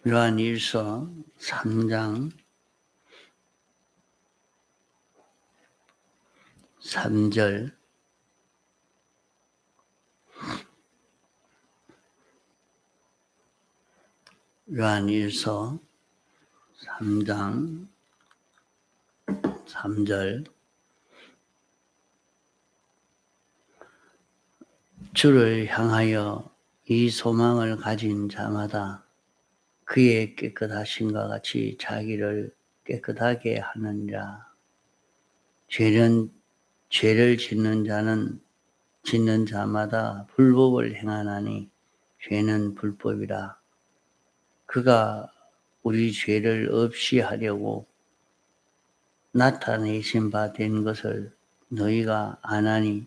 요한일서 3장 3절 요한일서 3장 3절 주를 향하여 이 소망을 가진 자마다 그의 깨끗하심과 같이 자기를 깨끗하게 하느니라. 죄를 짓는 자마다 불법을 행하나니 죄는 불법이라. 그가 우리 죄를 없이 하려고 나타내신 바 된 것을 너희가 아나니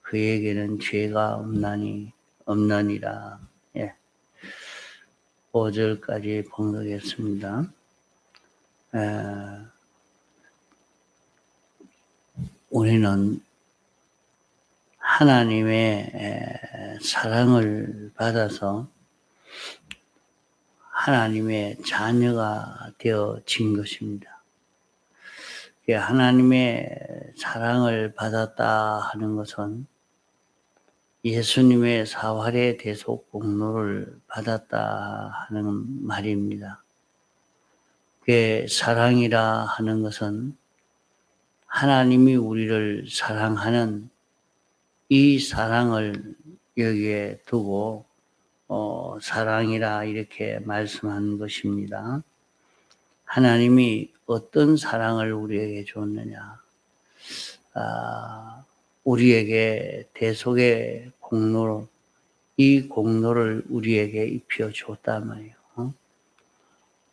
그에게는 죄가 없나니라. 5절까지 봉독했습니다. 우리는 하나님의 사랑을 받아서 하나님의 자녀가 되어진 것입니다. 하나님의 사랑을 받았다 하는 것은 예수님의 사활의 대속 공로를 받았다 하는 말입니다. 사랑이라 하는 것은 하나님이 우리를 사랑하는 이 사랑을 여기에 두고 사랑이라 이렇게 말씀한 것입니다. 하나님이 어떤 사랑을 우리에게 줬느냐? 우리에게 대속의 공로로 이 공로를 우리에게 입혀 줬단 말이에요.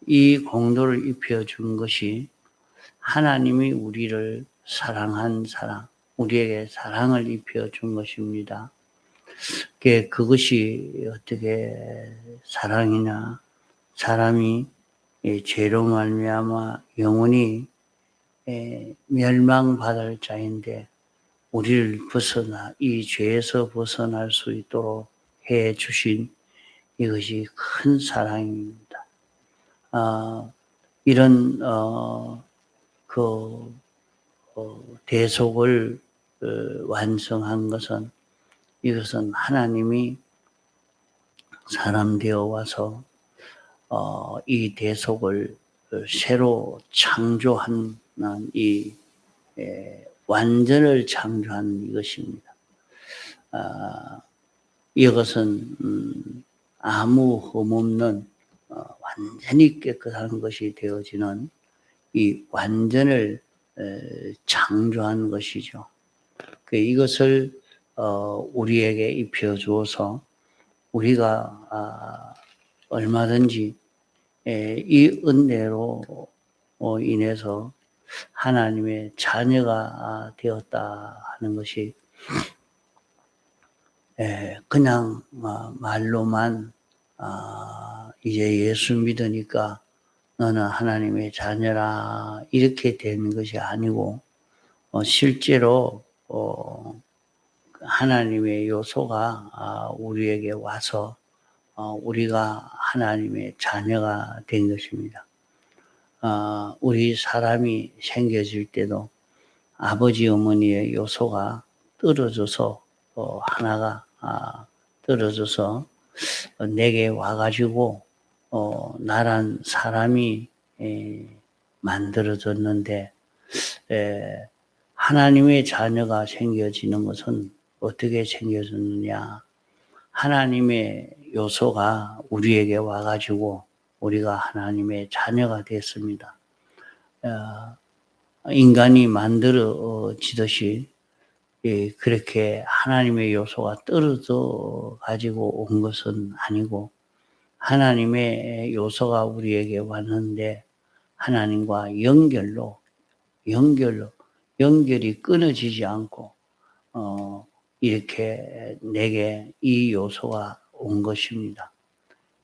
이 공로를 입혀 준 것이 하나님이 우리를 사랑한 사랑, 우리에게 사랑을 입혀 준 것입니다. 그것이 어떻게 사랑이냐? 사람이 죄로 말미암아 영원히 멸망받을 자인데 우리를 이 죄에서 벗어날 수 있도록 해 주신 이것이 큰 사랑입니다. 이런 대속을 완성한 것은 이것은 하나님이 사람 되어 와서 이 대속을 새로 창조한 이 완전을 창조한 이것입니다. 이것은 아무 흠없는 완전히 깨끗한 것이 되어지는 이 완전을 창조한 것이죠. 이것을 우리에게 입혀 주어서 우리가 얼마든지 이 은혜로 인해서 하나님의 자녀가 되었다 하는 것이 그냥 말로만 이제 예수 믿으니까 너는 하나님의 자녀라 이렇게 되는 것이 아니고 실제로 하나님의 요소가 우리에게 와서 우리가 하나님의 자녀가 된 것입니다. 우리 사람이 생겨질 때도 아버지 어머니의 요소가 떨어져서 하나가 떨어져서 내게 와가지고 나란 사람이 만들어졌는데 하나님의 자녀가 생겨지는 것은 어떻게 생겨졌느냐? 하나님의 요소가 우리에게 와가지고 우리가 하나님의 자녀가 됐습니다. 인간이 만들어지듯이 그렇게 하나님의 요소가 떨어져 가지고 온 것은 아니고 하나님의 요소가 우리에게 왔는데 하나님과 연결이 끊어지지 않고 이렇게 내게 이 요소가 온 것입니다.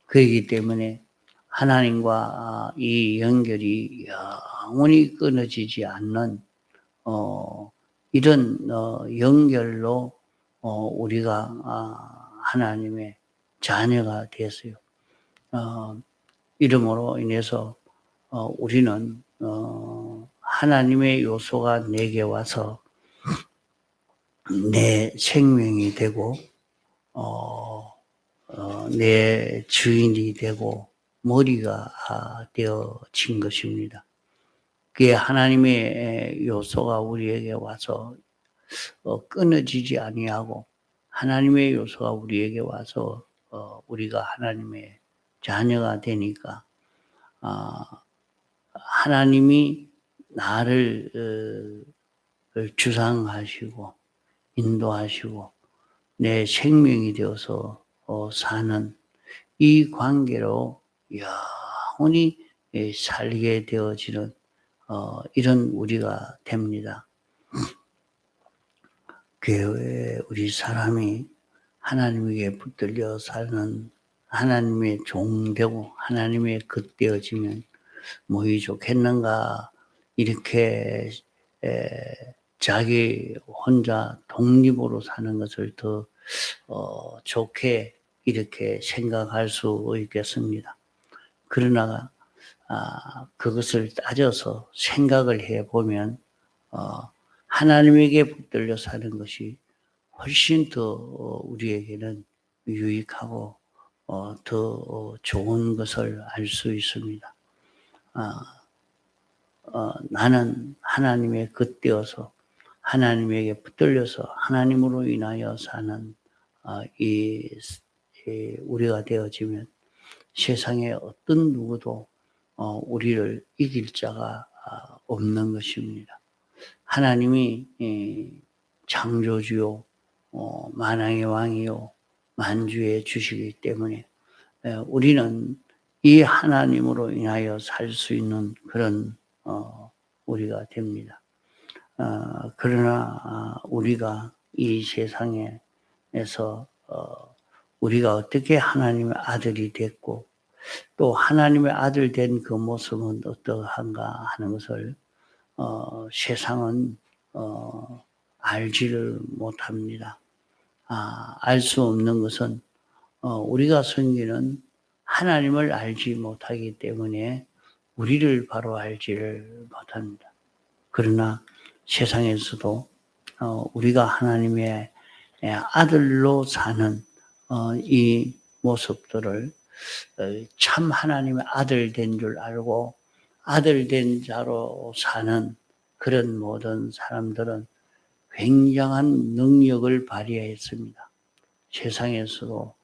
그렇기 때문에 하나님과 이 연결이 영원히 끊어지지 않는 이런 연결로 우리가 하나님의 자녀가 됐어요. 이름으로 인해서 우리는 하나님의 요소가 내게 와서 내 생명이 되고 내 주인이 되고 머리가 되어진 것입니다. 그게 하나님의 요소가 우리에게 와서 끊어지지 아니하고 하나님의 요소가 우리에게 와서 우리가 하나님의 자녀가 되니까 하나님이 나를 주상하시고 인도하시고 내 생명이 되어서 사는 이 관계로 영원히 살게 되어지는 이런 우리가 됩니다. 교회 우리 사람이 하나님에게 붙들려 사는 하나님의 종되고 하나님의 것 되어지면 뭐이 좋겠는가 이렇게 자기 혼자 독립으로 사는 것을 더 좋게 이렇게 생각할 수 있겠습니다. 그러나 그것을 따져서 생각을 해보면 하나님에게 붙들려 사는 것이 훨씬 더 우리에게는 유익하고 더 좋은 것을 알 수 있습니다. 나는 하나님의 것 되어서 하나님에게 붙들려서 하나님으로 인하여 사는 우리가 되어지면 세상에 어떤 누구도 우리를 이길 자가 없는 것입니다. 하나님이 창조주요 만왕의 왕이요 만주의 주시기 때문에 우리는 이 하나님으로 인하여 살 수 있는 그런 우리가 됩니다. 그러나 우리가 이 세상에서 우리가 어떻게 하나님의 아들이 됐고 또 하나님의 아들 된 그 모습은 어떠한가 하는 것을 세상은 알지를 못합니다. 알 수 없는 것은 우리가 섬기는 하나님을 알지 못하기 때문에 우리를 바로 알지를 못합니다. 그러나 세상에서도 우리가 하나님의 아들로 사는 이 모습들을 참 하나님의 아들 된 줄 알고 아들 된 자로 사는 그런 모든 사람들은 굉장한 능력을 발휘했습니다. 세상에서도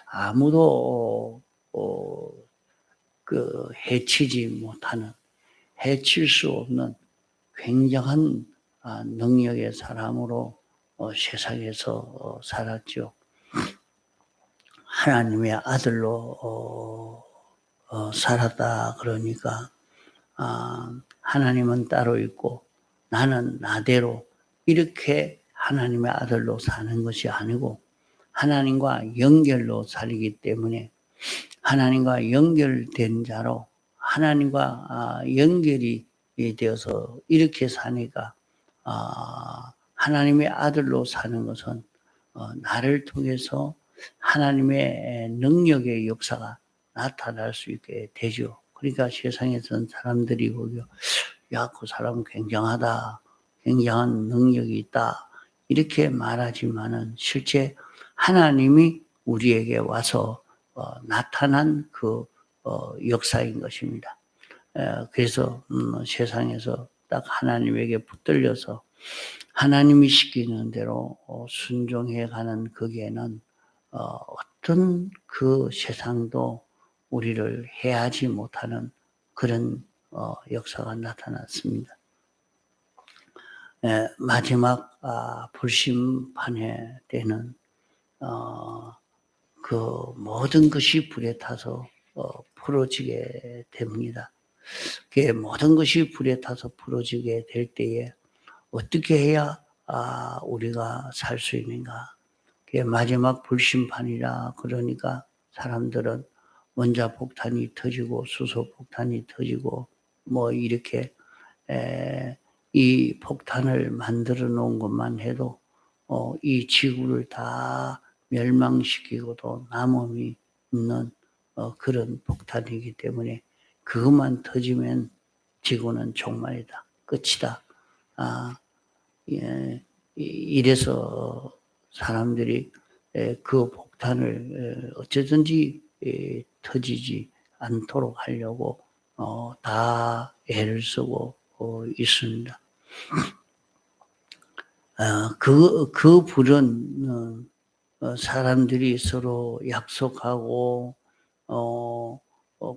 아무도 해치지 못하는, 해칠 수 없는 굉장한 능력의 사람으로 세상에서 살았죠. 하나님의 아들로 살았다 그러니까 하나님은 따로 있고 나는 나대로 이렇게 하나님의 아들로 사는 것이 아니고 하나님과 연결로 살기 때문에 하나님과 연결된 자로 하나님과 연결이 되어서 이렇게 사니까 하나님의 아들로 사는 것은 나를 통해서 하나님의 능력의 역사가 나타날 수 있게 되죠. 그러니까 세상에서는 사람들이 보기에 그 사람은 굉장하다, 굉장한 능력이 있다 이렇게 말하지만은 실제 하나님이 우리에게 와서 나타난 그 역사인 것입니다. 그래서 세상에서 딱 하나님에게 붙들려서 하나님이 시키는 대로 순종해 가는 거기에는 어떤 그 세상도 우리를 해하지 못하는 그런 역사가 나타났습니다. 마지막 불심판의 때는 그 모든 것이 불에 타서 풀어지게 됩니다. 그 모든 것이 불에 타서 풀어지게 될 때에 어떻게 해야 우리가 살 수 있는가? 그게 마지막 불심판이라 그러니까 사람들은 원자폭탄이 터지고 수소폭탄이 터지고 뭐 이렇게 이 폭탄을 만들어 놓은 것만 해도 이 지구를 다 멸망시키고도 남음이 있는 그런 폭탄이기 때문에 그것만 터지면 지구는 종말이다. 끝이다. 예, 이래서 사람들이 그 폭탄을 어쩌든지 터지지 않도록 하려고 다 애를 쓰고 있습니다. 그 불은 사람들이 서로 약속하고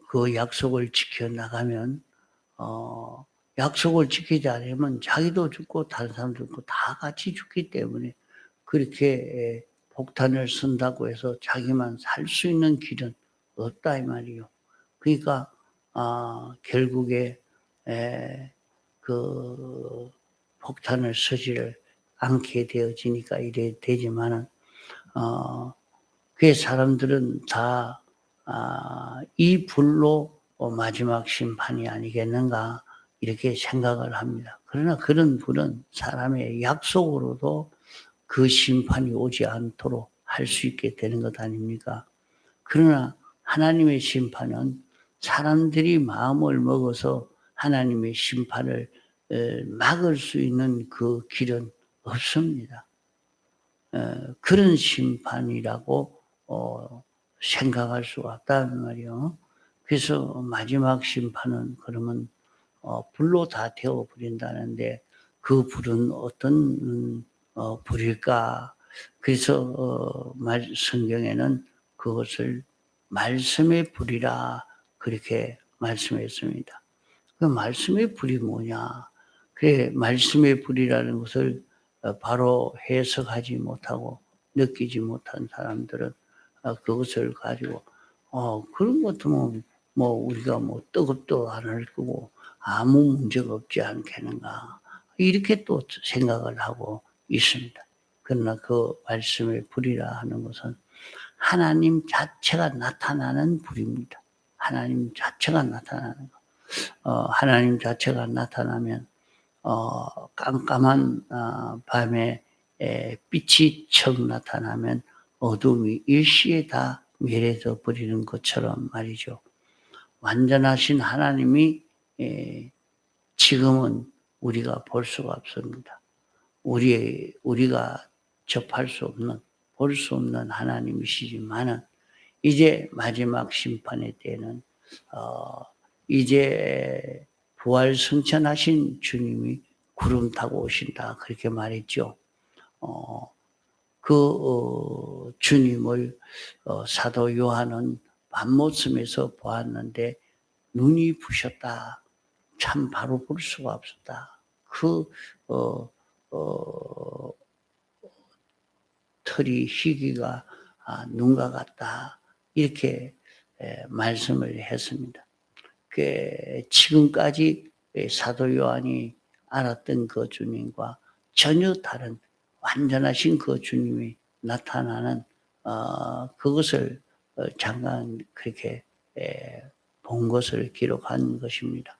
그 약속을 지켜나가면 약속을 지키지 않으면 자기도 죽고 다른 사람도 죽고 다 같이 죽기 때문에 그렇게 폭탄을 쓴다고 해서 자기만 살 수 있는 길은 없다 이 말이요. 그러니까 결국에 그 폭탄을 쓰지를 않게 되어지니까 이래 되지만은 그 사람들은 다 이 불로 마지막 심판이 아니겠는가 이렇게 생각을 합니다. 그러나 그런 불은 사람의 약속으로도 그 심판이 오지 않도록 할 수 있게 되는 것 아닙니까? 그러나 하나님의 심판은 사람들이 마음을 먹어서 하나님의 심판을 막을 수 있는 그 길은 없습니다. 그런 심판이라고 생각할 수가 없다는 말이요. 그래서 마지막 심판은 그러면 불로 다 태워버린다는데 그 불은 어떤 불일까? 그래서 성경에는 그것을 말씀의 불이라 그렇게 말씀했습니다. 그 말씀의 불이 뭐냐? 그래 말씀의 불이라는 것을 바로 해석하지 못하고 느끼지 못한 사람들은 그것을 가지고 그런 것도 뭐 우리가 뭐 뜨겁도 안 할 거고 아무 문제가 없지 않겠는가 이렇게 또 생각을 하고 있습니다. 그러나 그 말씀의 불이라 하는 것은 하나님 자체가 나타나는 불입니다. 하나님 자체가 나타나는 거. 하나님 자체가 나타나면 깜깜한 밤에 빛이 척 나타나면 어둠이 일시에 다 멸해져 버리는 것처럼 말이죠. 완전하신 하나님이 지금은 우리가 볼 수가 없습니다. 우리가 접할 수 없는, 볼 수 없는 하나님이시지만은 이제 마지막 심판의 때는 이제 부활 승천하신 주님이 구름 타고 오신다 그렇게 말했죠. 주님을 사도 요한은 밤모섬에서 보았는데 눈이 부셨다. 참 바로 볼 수가 없었다. 털이 희기가 눈과 같다. 이렇게 말씀을 했습니다. 지금까지 사도 요한이 알았던 그 주님과 전혀 다른 완전하신 그 주님이 나타나는 그것을 잠깐 그렇게 본 것을 기록한 것입니다.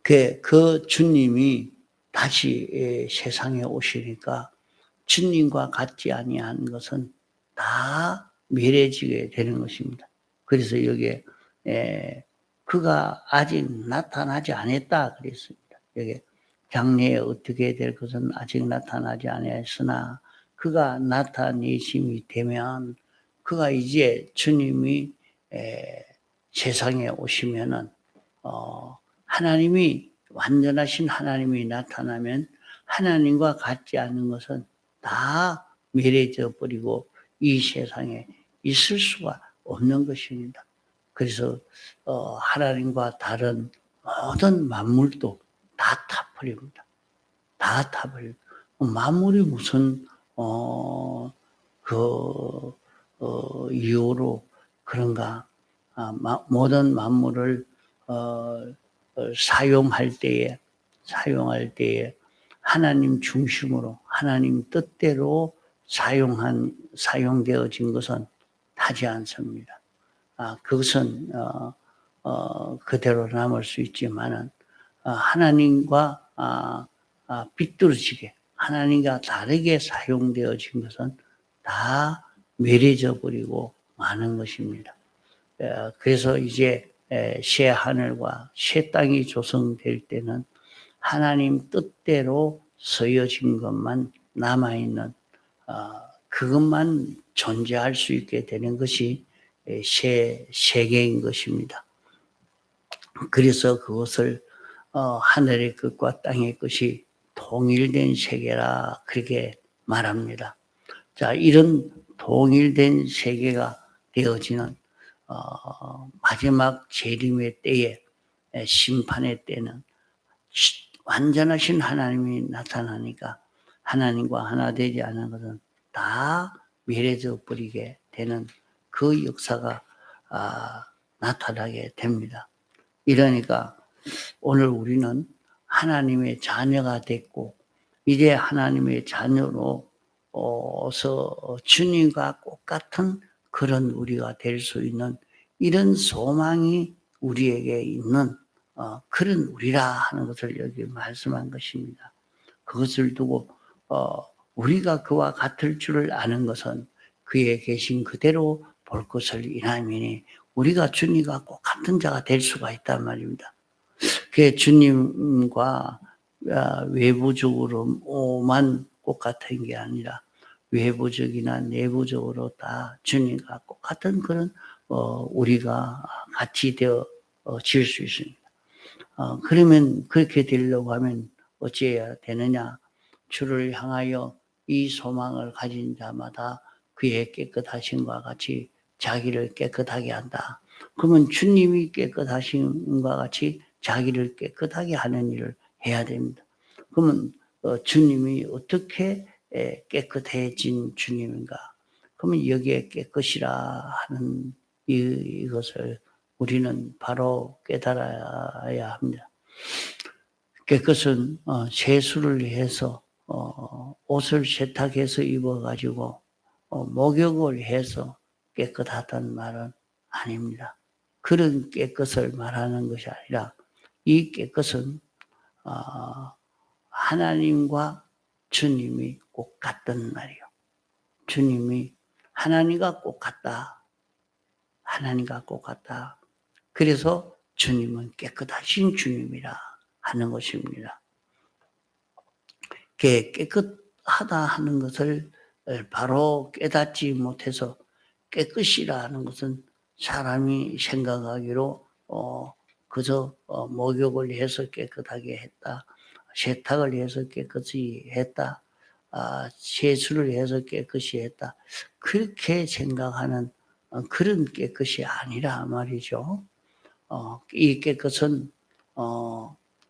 그 주님이 다시 세상에 오시니까 주님과 같지 아니한 것은 다 멸해지게 되는 것입니다. 그래서 여기에 그가 아직 나타나지 않았다 그랬습니다. 여기 장래에 어떻게 될 것은 아직 나타나지 않았으나 그가 나타내심이 되면 그가 이제 주님이 세상에 오시면은 하나님이 완전하신 하나님이 나타나면 하나님과 같지 않은 것은 다 멸해져 버리고 이 세상에 있을 수가 없는 것입니다. 그래서 하나님과 다른 모든 만물도 다 타버립니다. 다 타버립니다. 만물이 무슨 이유로 그런가? 모든 만물을 사용할 때에 하나님 중심으로 하나님 뜻대로 사용되어진 것은 타지 않습니다. 그것은 그대로 남을 수 있지만은 하나님과 비뚤어지게 하나님과 다르게 사용되어진 것은 다 멸해져 버리고 하는 것입니다. 그래서 이제 새 하늘과 새 땅이 조성될 때는 하나님 뜻대로 서여진 것만 남아있는 그것만 존재할 수 있게 되는 것이 새 세계인 것입니다. 그래서 그것을 하늘의 것과 땅의 것이 통일된 세계라 그렇게 말합니다. 자, 이런 통일된 세계가 되어지는 마지막 재림의 때에 심판의 때는 완전하신 하나님이 나타나니까 하나님과 하나 되지 않은 것은 다 멸해져 버리게 되는 그 역사가 나타나게 됩니다. 이러니까 오늘 우리는 하나님의 자녀가 됐고 이제 하나님의 자녀로서 주님과 똑같은 그런 우리가 될 수 있는 이런 소망이 우리에게 있는 그런 우리라 하는 것을 여기 말씀한 것입니다. 그것을 두고 우리가 그와 같을 줄을 아는 것은 그에 계신 그대로 볼 것을 인함이니 우리가 주님과 똑같은 자가 될 수가 있단 말입니다. 그게 주님과 외부적으로만 똑같은 게 아니라 외부적이나 내부적으로 다 주님과 똑같은 그런 우리가 같이 되어질 수 있습니다. 그러면 그렇게 되려고 하면 어찌해야 되느냐? 주를 향하여 이 소망을 가진 자마다 그의 깨끗하심과 같이 자기를 깨끗하게 한다. 그러면 주님이 깨끗하심과 같이 자기를 깨끗하게 하는 일을 해야 됩니다. 그러면 주님이 어떻게 깨끗해진 주님인가? 그러면 여기에 깨끗이라 하는 이것을 우리는 바로 깨달아야 합니다. 깨끗은 세수를 해서 옷을 세탁해서 입어가지고 목욕을 해서 깨끗하다는 말은 아닙니다. 그런 깨끗을 말하는 것이 아니라 이 깨끗은 하나님과 주님이 꼭 같단 말이에요. 주님이 하나님과 꼭 같다. 하나님과 꼭 같다. 그래서 주님은 깨끗하신 주님이라 하는 것입니다. 깨끗하다 하는 것을 바로 깨닫지 못해서 깨끗이라 하는 것은 사람이 생각하기로 그저 목욕을 해서 깨끗하게 했다. 세탁을 해서 깨끗이 했다. 세수를 해서 깨끗이 했다. 그렇게 생각하는 그런 깨끗이 아니라 말이죠. 이 깨끗은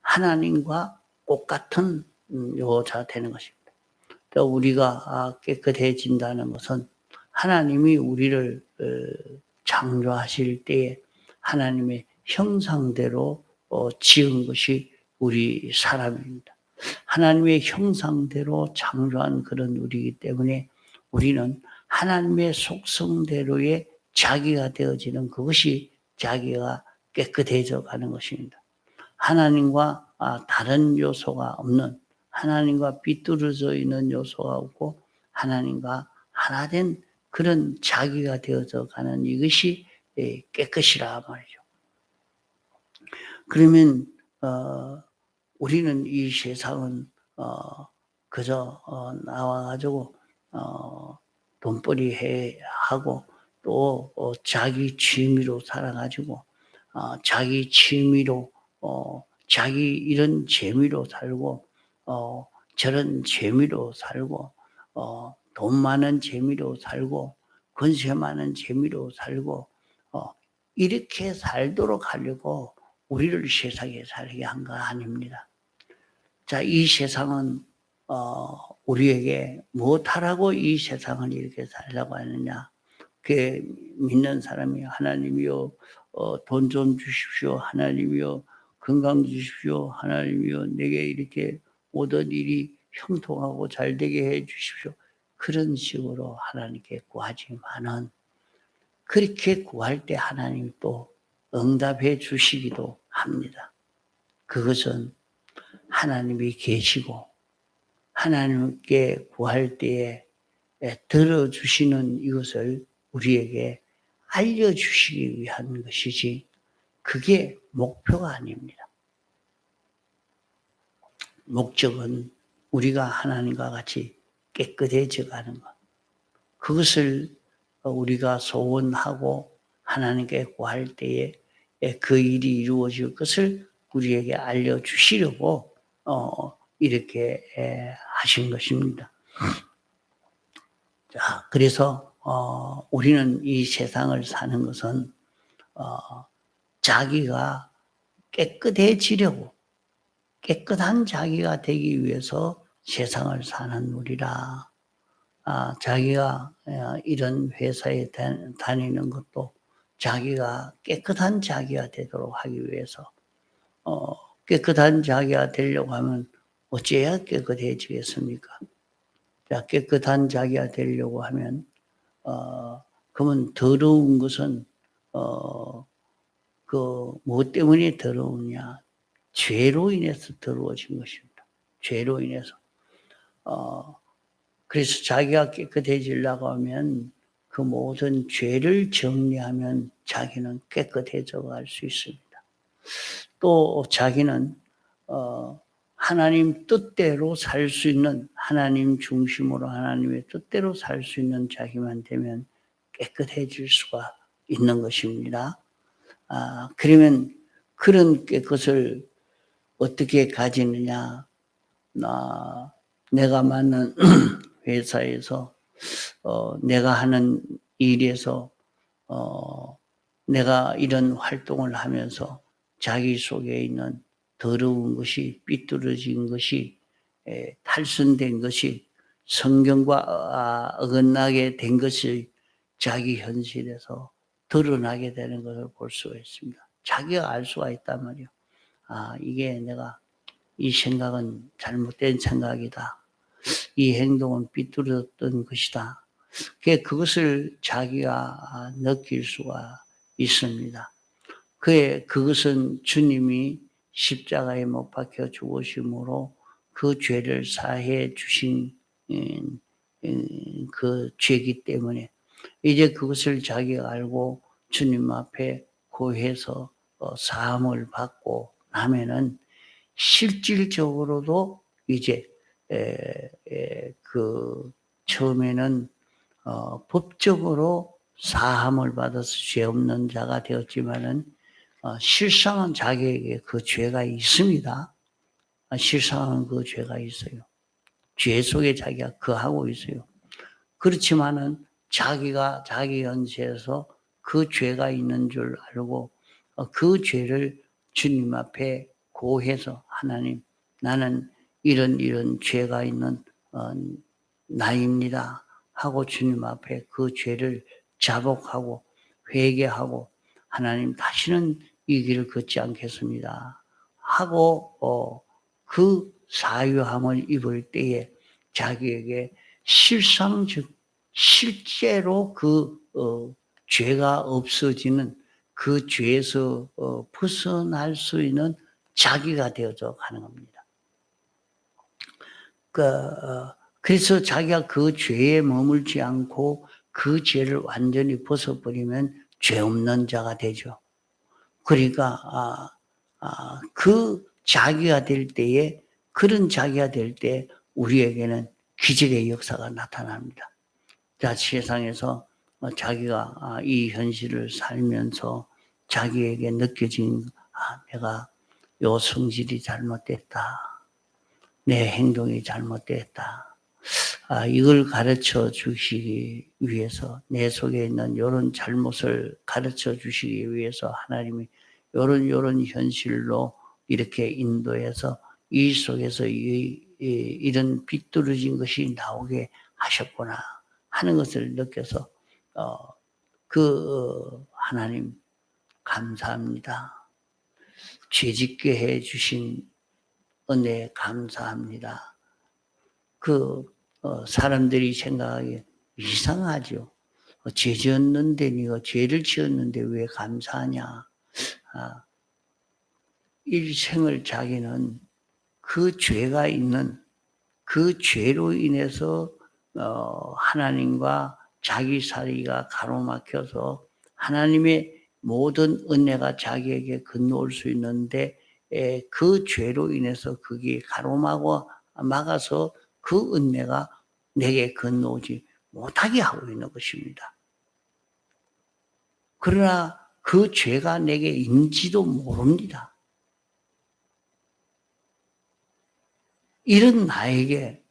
하나님과 똑같은 요자 되는 것입니다. 또 우리가 깨끗해진다는 것은 하나님이 우리를 창조하실 때에 하나님의 형상대로 지은 것이 우리 사람입니다. 하나님의 형상대로 창조한 그런 우리이기 때문에 우리는 하나님의 속성대로의 자기가 되어지는 그것이 자기가 깨끗해져 가는 것입니다. 하나님과 다른 요소가 없는 하나님과 비뚤어져 있는 요소가 없고 하나님과 하나 된 그런 자기가 되어져 가는 이것이 깨끗이라 말이죠. 그러면 우리는 이 세상은 그저 나와가지고 돈벌이 하고 또 자기 취미로 살아가지고 자기 취미로 자기 이런 재미로 살고 저런 재미로 살고 돈 많은 재미로 살고 권세 많은 재미로 살고 이렇게 살도록 하려고 우리를 세상에 살게 한 거 아닙니다. 자, 이 세상은 우리에게 무엇하라고 이 세상을 이렇게 살려고 하느냐? 그 믿는 사람이 하나님이요 돈 좀 주십시오. 하나님이요 건강 주십시오. 하나님이요 내게 이렇게 모든 일이 형통하고 잘 되게 해 주십시오. 그런 식으로 하나님께 구하지만은 그렇게 구할 때 하나님이 또 응답해 주시기도 합니다. 그것은 하나님이 계시고 하나님께 구할 때에 들어주시는 이것을 우리에게 알려주시기 위한 것이지 그게 목표가 아닙니다. 목적은 우리가 하나님과 같이 깨끗해져 가는 것. 그것을 우리가 소원하고 하나님께 구할 때에 그 일이 이루어질 것을 우리에게 알려주시려고 이렇게 하신 것입니다. 자, 그래서 우리는 이 세상을 사는 것은 자기가 깨끗해지려고 깨끗한 자기가 되기 위해서 세상을 사는 우리라. 자기가 이런 회사에 다니는 것도 자기가 깨끗한 자기가 되도록 하기 위해서 깨끗한 자기가 되려고 하면 어째야 깨끗해지겠습니까? 자, 깨끗한 자기가 되려고 하면 그러면 더러운 것은 그 무엇 때문에 더러우냐? 죄로 인해서 더러워진 것입니다. 죄로 인해서. 그래서 자기가 깨끗해지려고 하면 그 모든 죄를 정리하면 자기는 깨끗해져 갈 수 있습니다. 또 자기는 하나님 뜻대로 살 수 있는 하나님 중심으로 하나님의 뜻대로 살 수 있는 자기만 되면 깨끗해질 수가 있는 것입니다. 그러면 그런 깨끗을 어떻게 가지느냐? 내가 맡는 회사에서 내가 하는 일에서 내가 이런 활동을 하면서 자기 속에 있는 더러운 것이 삐뚤어진 것이 탈선된 것이 성경과 어긋나게 된 것이 자기 현실에서 드러나게 되는 것을 볼 수가 있습니다. 자기가 알 수가 있단 말이에요. 이게 내가 이 생각은 잘못된 생각이다. 이 행동은 삐뚤어졌던 것이다. 그것을 자기가 느낄 수가 있습니다. 그것은 주님이 십자가에 못 박혀 죽으심으로 그 죄를 사해 주신 그 죄이기 때문에 이제 그것을 자기가 알고 주님 앞에 고해서 사함을 받고 나면은 실질적으로도 이제 그 처음에는 법적으로 사함을 받아서 죄 없는 자가 되었지만은 실상은 자기에게 그 죄가 있습니다. 실상은 그 죄가 있어요. 죄 속에 자기가 거하고 있어요. 그렇지만은 자기가 자기 현세에서 그 죄가 있는 줄 알고 그 죄를 주님 앞에 고해서 하나님, 나는 이런 죄가 있는 나입니다 하고 주님 앞에 그 죄를 자복하고 회개하고 하나님 다시는 이 길을 걷지 않겠습니다 하고 그 사유함을 입을 때에 자기에게 실제로 그 죄가 없어지는 그 죄에서 벗어날 수 있는 자기가 되어져 가는 겁니다. 그래서 자기가 그 죄에 머물지 않고 그 죄를 완전히 벗어버리면 죄 없는 자가 되죠. 그러니까 그 자기가 될 때에 그런 자기가 될 때 우리에게는 기적의 역사가 나타납니다. 자, 세상에서 자기가 이 현실을 살면서 자기에게 느껴진 내가 요 성질이 잘못됐다. 내 행동이 잘못됐다. 이걸 가르쳐 주시기 위해서 내 속에 있는 이런 잘못을 가르쳐 주시기 위해서 하나님이 이런 현실로 이렇게 인도해서 이 속에서 이런 비뚤어진 것이 나오게 하셨구나 하는 것을 느껴서 하나님 감사합니다. 죄짓게 해 주신 은혜 감사합니다. 사람들이 생각하기에 이상하죠. 죄 지었는데 네가 죄를 지었는데 왜 감사하냐. 일생을 자기는 그 죄가 있는 그 죄로 인해서 하나님과 자기 사이가 가로막혀서 하나님의 모든 은혜가 자기에게 건너올 수 있는데 그 죄로 인해서 그게 막아서 그 은혜가 내게 건너오지 못하게 하고 있는 것입니다. 그러나 그 죄가 내게 있는지도 모릅니다. 이런 나에게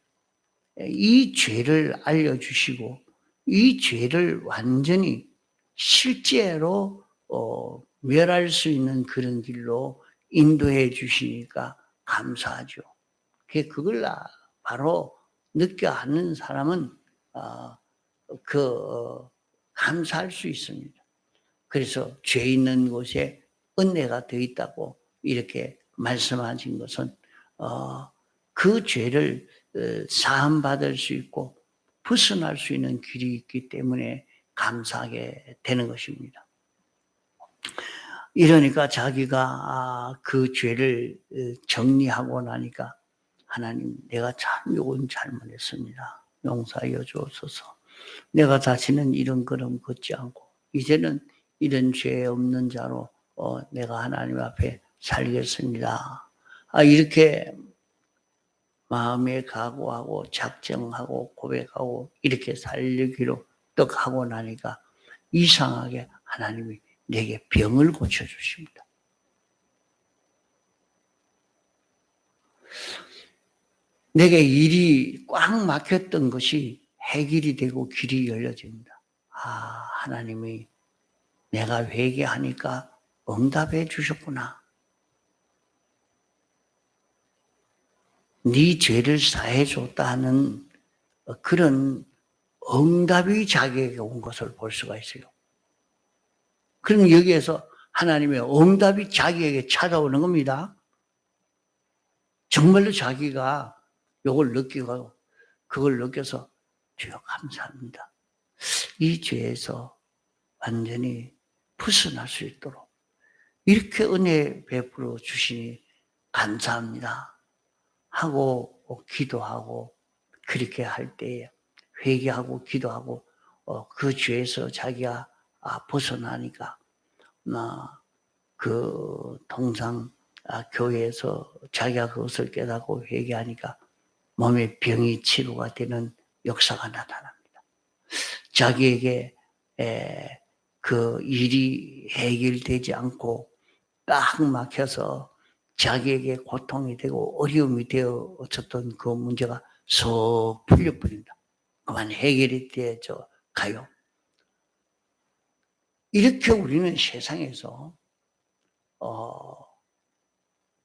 이 죄를 알려주시고 이 죄를 완전히 실제로 멸할 수 있는 그런 길로 인도해 주시니까 감사하죠. 그걸 바로 느껴 하는 사람은 감사할 수 있습니다. 그래서 죄 있는 곳에 은혜가 더 있다고 이렇게 말씀하신 것은 그 죄를 사함받을 수 있고 벗어날 수 있는 길이 있기 때문에 감사하게 되는 것입니다. 이러니까 자기가 그 죄를 정리하고 나니까 하나님, 내가 참 요건 잘못했습니다. 용서하여 주옵소서. 내가 다시는 이런 걸음 걷지 않고 이제는 이런 죄 없는 자로 내가 하나님 앞에 살겠습니다. 이렇게 마음에 각오하고 작정하고 고백하고 이렇게 살기로 딱 하고 나니까 이상하게 하나님이 내게 병을 고쳐주십니다. 내게 일이 꽉 막혔던 것이 해결이 되고 길이 열려집니다. 하나님이 내가 회개하니까 응답해 주셨구나. 네 죄를 사해 줬다는 그런 응답이 자기에게 온 것을 볼 수가 있어요. 그럼 여기에서 하나님의 응답이 자기에게 찾아오는 겁니다. 정말로 자기가 이걸 느끼고 그걸 느껴서 주여 감사합니다. 이 죄에서 완전히 벗어날 수 있도록 이렇게 은혜 베풀어 주시니 감사합니다 하고 기도하고 그렇게 할 때에 회개하고 기도하고 그 죄에서 자기가 벗어나니까 그 통상 교회에서 자기가 그것을 깨닫고 회개하니까 몸의 병이 치료가 되는 역사가 나타납니다. 자기에게 그 일이 해결되지 않고 딱 막혀서 자기에게 고통이 되고 어려움이 되어졌던 그 문제가 쏙 풀려버린다. 그만 해결이 되어져 가요. 이렇게 우리는 세상에서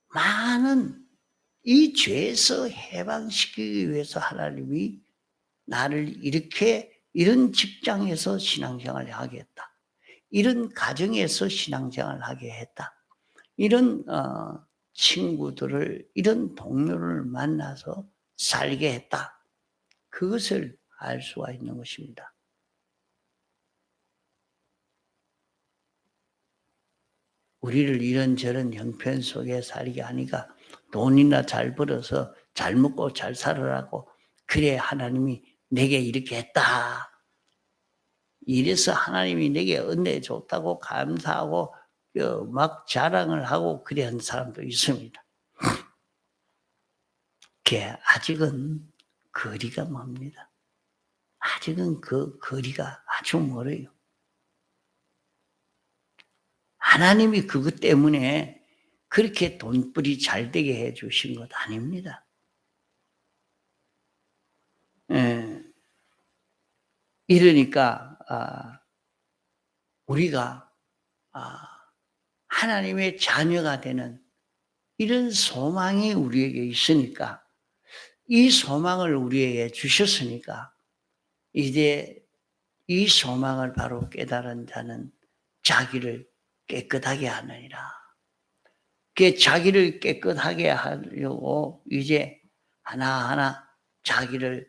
많은 이 죄에서 해방시키기 위해서 하나님이 나를 이런 직장에서 신앙생활을 하게 했다. 이런 가정에서 신앙생활을 하게 했다. 이런 친구들을 이런 동료를 만나서 살게 했다. 그것을 알 수가 있는 것입니다. 우리를 이런저런 형편 속에 살게 하니까 돈이나 잘 벌어서 잘 먹고 잘 살으라고 그래 하나님이 내게 이렇게 했다. 이래서 하나님이 내게 은혜 줬다고 감사하고 막 자랑을 하고 그래 하는 사람도 있습니다. 그게 아직은 거리가 멉니다. 아직은 그 거리가 아주 멀어요. 하나님이 그것 때문에 그렇게 돈벌이 잘 되게 해 주신 것 아닙니다. 이러니까 우리가 하나님의 자녀가 되는 이런 소망이 우리에게 있으니까 이 소망을 우리에게 주셨으니까 이제 이 소망을 바로 깨달은 자는 자기를 깨끗하게 하느니라. 그 자기를 깨끗하게 하려고 이제 하나하나 자기를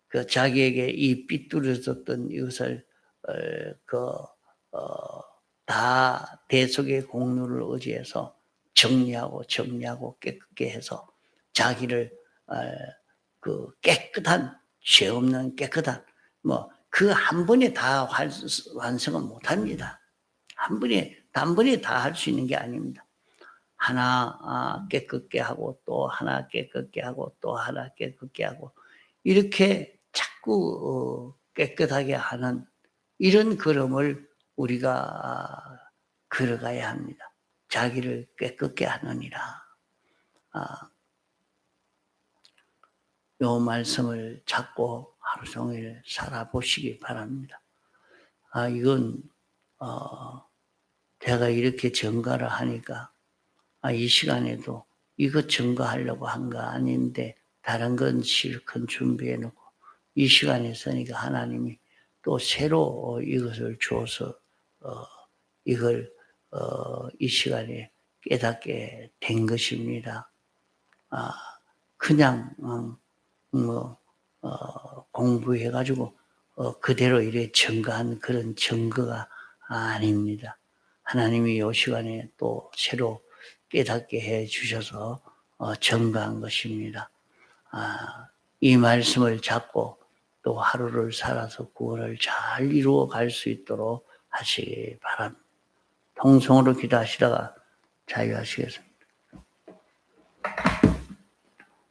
그 자기에게 이 삐뚤어졌던 이것을 다 대속의 공로를 의지해서 정리하고 깨끗게 해서 자기를 그 깨끗한 죄 없는 깨끗한 그 한 번에 다 완성은 못합니다. 단번에 다 할 수 있는 게 아닙니다. 하나 깨끗게 하고 또 하나 깨끗게 하고 또 하나 깨끗게 하고 이렇게 자꾸 깨끗하게 하는 이런 걸음을 우리가 걸어가야 합니다. 자기를 깨끗게 하느니라. 요 말씀을 잡고 하루 종일 살아보시기 바랍니다. 이건 제가 이렇게 증가를 하니까 이 시간에도 이것 증거하려고 한 거 아닌데 다른 건 실컷 준비해 놓고 이 시간에 서니까 하나님이 또 새로 이것을 주어서 이걸 이 시간에 깨닫게 된 것입니다. 그냥 공부해 가지고 그대로 이래 증거한 그런 증거가 아닙니다. 하나님이 이 시간에 또 새로 깨닫게 해 주셔서 증거한 것입니다. 이 말씀을 잡고 또 하루를 살아서 구원을 잘 이루어 갈 수 있도록 하시기 바랍니다. 통성으로 기도하시다가 자유하시겠습니다.